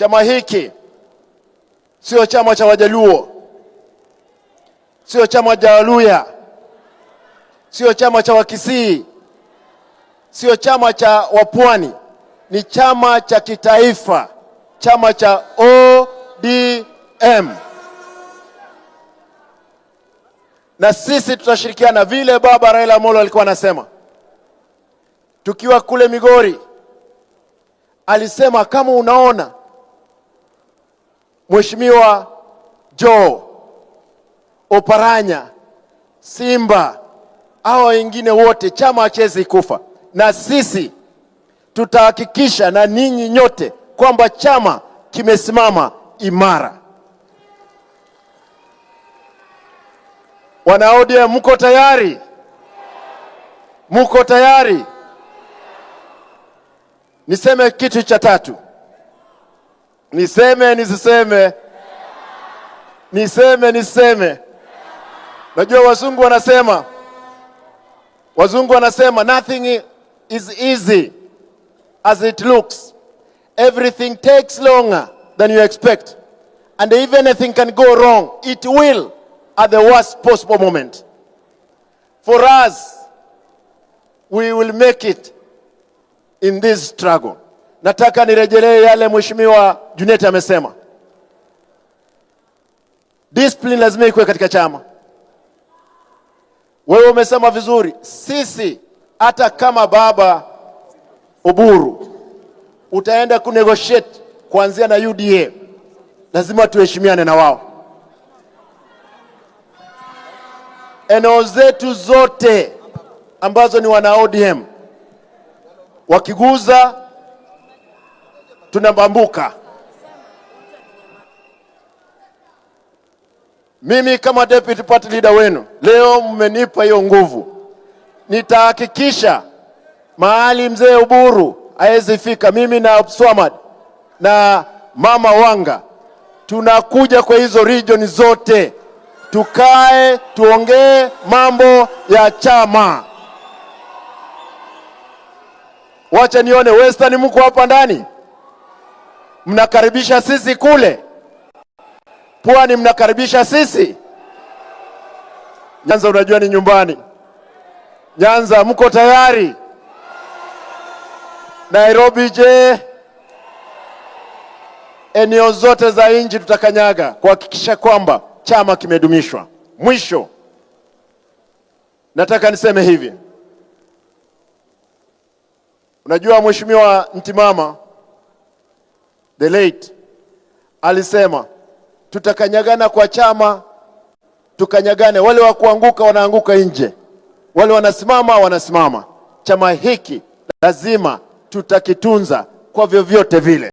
Chama hiki sio chama cha Wajaluo, sio chama cha Waluya, sio chama cha Wakisii, sio chama cha Wapwani, ni chama cha kitaifa, chama cha ODM. Na sisi tutashirikiana vile baba Raila Amolo alikuwa anasema. Tukiwa kule Migori, alisema kama unaona Mheshimiwa Joe, Oparanya, Simba, hao wengine wote, chama hachezi kufa. Na sisi tutahakikisha na ninyi nyote kwamba chama kimesimama imara. Wana ODM, mko tayari? Mko tayari? Niseme kitu cha tatu. Niseme nisiseme? Niseme nisiseme? Najua wazungu wanasema nothing is easy as it looks. Everything takes longer than you expect. And if anything can go wrong, it will at the worst possible moment. For us, we will make it in this struggle. Nataka nirejelee yale Mheshimiwa Junet amesema. Discipline lazima ikuwe katika chama. Wewe umesema vizuri, sisi hata kama baba Oburu utaenda kunegotiate kuanzia na UDA, lazima tuheshimiane na wao. Eneo zetu zote ambazo ni wana ODM wakiguza tunabambuka. Mimi kama deputy party leader wenu, leo mmenipa hiyo nguvu. Nitahakikisha mahali mzee Oburu hawezi fika, mimi na Swamad na mama Wanga tunakuja kwa hizo region zote, tukae tuongee mambo ya chama. Wacha nione Western, mko hapa ndani, mnakaribisha sisi kule Pwani, mnakaribisha sisi. Nyanza unajua ni nyumbani. Nyanza mko tayari? Nairobi je? Eneo zote za nchi tutakanyaga kuhakikisha kwamba chama kimedumishwa. Mwisho nataka niseme hivi. Unajua Mheshimiwa Ntimama the late alisema tutakanyagana kwa chama, tukanyagane. Wale wa kuanguka wanaanguka nje, wale wanasimama. Chama hiki lazima tutakitunza kwa vyovyote vile.